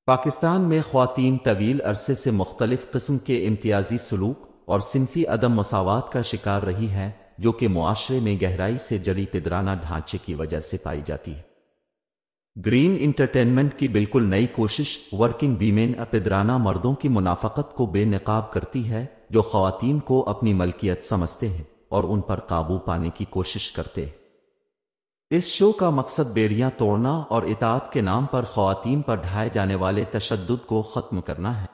پاکستان میں خواتین طویل عرصے سے مختلف قسم کے امتیازی سلوک اور صنفی عدم مساوات کا شکار رہی ہیں، جو کہ معاشرے میں گہرائی سے جڑی پدرانہ ڈھانچے کی وجہ سے پائی جاتی ہے۔ گرین انٹرٹینمنٹ کی بالکل نئی کوشش ورکنگ ویمن پدرانہ مردوں کی منافقت کو بے نقاب کرتی ہے، جو خواتین کو اپنی ملکیت سمجھتے ہیں اور ان پر قابو پانے کی کوشش کرتے ہیں۔ اس شو کا مقصد بیڑیاں توڑنا اور اطاعت کے نام پر خواتین پر ڈھائے جانے والے تشدد کو ختم کرنا ہے۔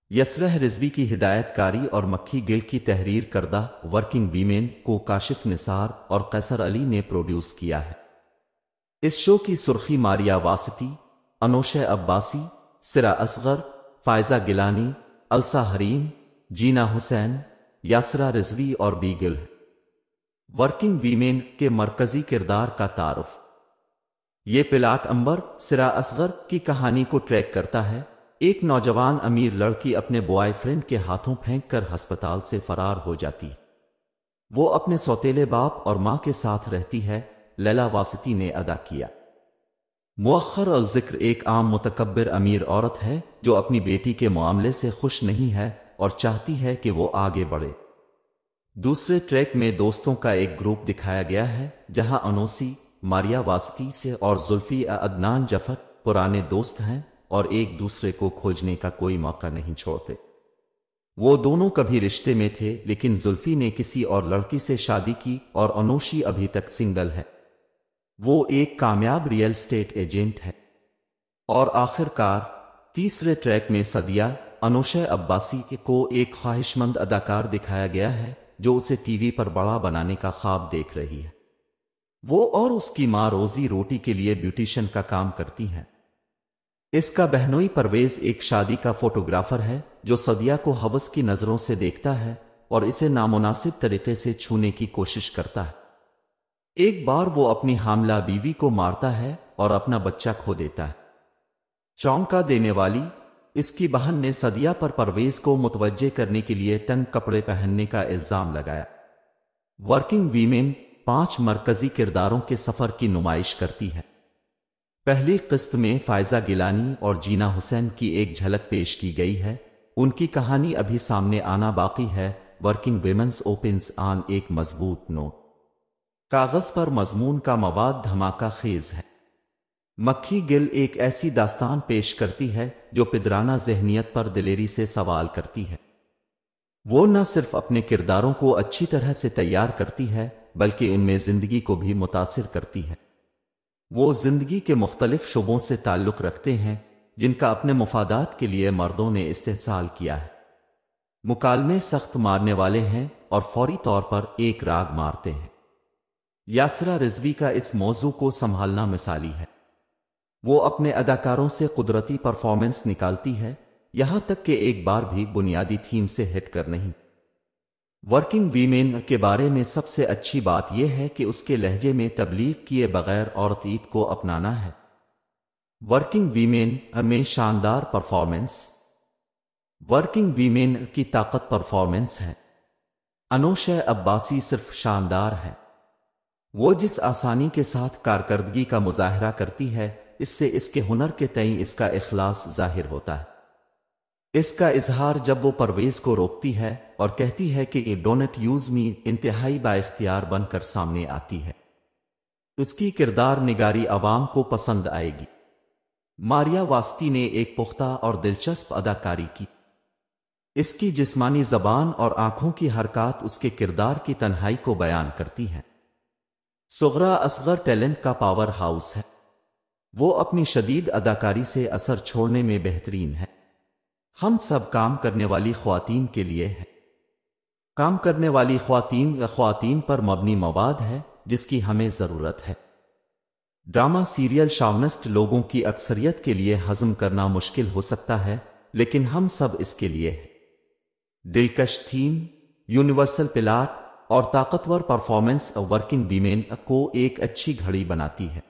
یسرا رضوی کی ہدایت کاری اور مکھی گل کی تحریر کردہ ورکنگ ویمن کو کاشف نثار اور قیصر علی نے پروڈیوس کیا ہے۔ اس شو کی سرخی ماریا واسطی، انوشہ عباسی، سرا اصغر، فائزہ گیلانی، السا حریم، جینا حسین، یاسرا رضوی اور بیگل ہے۔ ورکنگ ویمن کے مرکزی کردار کا تعارف۔ یہ پلاٹ امبر سرا اصغر کی کہانی کو ٹریک کرتا ہے۔ ایک نوجوان امیر لڑکی اپنے بوائے فرینڈ کے ہاتھوں پھینک کر ہسپتال سے فرار ہو جاتی ہے۔ وہ اپنے سوتیلے باپ اور ماں کے ساتھ رہتی ہے۔ لیلا واسطی نے ادا کیا۔ مؤخر الذکر ایک عام متکبر امیر عورت ہے جو اپنی بیٹی کے معاملے سے خوش نہیں ہے اور چاہتی ہے کہ وہ آگے بڑھے۔ دوسرے ٹریک میں دوستوں کا ایک گروپ دکھایا گیا ہے جہاں انوسی، ماریا واسطی سے اور زلفی عدنان جفر پرانے دوست ہیں اور ایک دوسرے کو کھوجنے کا کوئی موقع نہیں چھوڑتے۔ وہ دونوں کبھی رشتے میں تھے، لیکن زلفی نے کسی اور لڑکی سے شادی کی اور انوشی ابھی تک سنگل ہے۔ وہ ایک کامیاب ریئل اسٹیٹ ایجنٹ ہے۔ اور آخر کار تیسرے ٹریک میں سدیہ، انوشہ عباسی کو ایک خواہش مند اداکار دکھایا گیا ہے جو اسے ٹی وی پر بڑا بنانے کا خواب دیکھ رہی ہے۔ وہ اور اس کی ماں روزی روٹی کے لیے بیوٹیشن کا کام کرتی ہیں۔ اس کا بہنوئی پرویز ایک شادی کا فوٹوگرافر ہے جو سدیہ کو ہوس کی نظروں سے دیکھتا ہے اور اسے نامناسب طریقے سے چھونے کی کوشش کرتا ہے۔ ایک بار وہ اپنی حاملہ بیوی کو مارتا ہے اور اپنا بچہ کھو دیتا ہے۔ چونکا دینے والی اس کی بہن نے سدیہ پر پرویز کو متوجہ کرنے کے لیے تنگ کپڑے پہننے کا الزام لگایا۔ ورکنگ ویمن 5 مرکزی کرداروں کے سفر کی نمائش کرتی ہے۔ پہلی قسط میں فائزہ گیلانی اور جینا حسین کی ایک جھلک پیش کی گئی ہے۔ ان کی کہانی ابھی سامنے آنا باقی ہے۔ ورکنگ ویمنز اوپنز آن ایک مضبوط نوٹ۔ کاغذ پر مضمون کا مواد دھماکہ خیز ہے۔ مکھی گل ایک ایسی داستان پیش کرتی ہے جو پدرانہ ذہنیت پر دلیری سے سوال کرتی ہے۔ وہ نہ صرف اپنے کرداروں کو اچھی طرح سے تیار کرتی ہے بلکہ ان میں زندگی کو بھی متاثر کرتی ہے۔ وہ زندگی کے مختلف شعبوں سے تعلق رکھتے ہیں جن کا اپنے مفادات کے لیے مردوں نے استحصال کیا ہے۔ مکالمے سخت مارنے والے ہیں اور فوری طور پر ایک راگ مارتے ہیں۔ یاسرا رضوی کا اس موضوع کو سنبھالنا مثالی ہے۔ وہ اپنے اداکاروں سے قدرتی پرفارمنس نکالتی ہے، یہاں تک کہ ایک بار بھی بنیادی تھیم سے ہٹ کر نہیں۔ ورکنگ ویمن کے بارے میں سب سے اچھی بات یہ ہے کہ اس کے لہجے میں تبلیغ کیے بغیر عورت عید کو اپنانا ہے۔ ورکنگ ویمن میں شاندار پرفارمنس۔ ورکنگ ویمن کی طاقت پرفارمنس ہے۔ انوشہ عباسی صرف شاندار ہے۔ وہ جس آسانی کے ساتھ کارکردگی کا مظاہرہ کرتی ہے، اس سے اس کے ہنر کے تئیں اس کا اخلاص ظاہر ہوتا ہے۔ اس کا اظہار جب وہ پرویز کو روکتی ہے اور کہتی ہے کہ ڈونٹ یوز می انتہائی با اختیار بن کر سامنے آتی ہے۔ اس کی کردار نگاری عوام کو پسند آئے گی۔ ماریا واسطی نے ایک پختہ اور دلچسپ اداکاری کی۔ اس کی جسمانی زبان اور آنکھوں کی حرکات اس کے کردار کی تنہائی کو بیان کرتی ہیں۔ سغرا اصغر ٹیلنٹ کا پاور ہاؤس ہے۔ وہ اپنی شدید اداکاری سے اثر چھوڑنے میں بہترین ہے۔ ہم سب کام کرنے والی خواتین کے لیے ہے۔ کام کرنے والی خواتین پر مبنی مواد ہے جس کی ہمیں ضرورت ہے۔ ڈرامہ سیریل شاونسٹ لوگوں کی اکثریت کے لیے ہضم کرنا مشکل ہو سکتا ہے، لیکن ہم سب اس کے لیے ہے۔ دلکش تھیم، یونیورسل پلاٹ اور طاقتور پرفارمنس ورکنگ ویمن کو ایک اچھی گھڑی بناتی ہے۔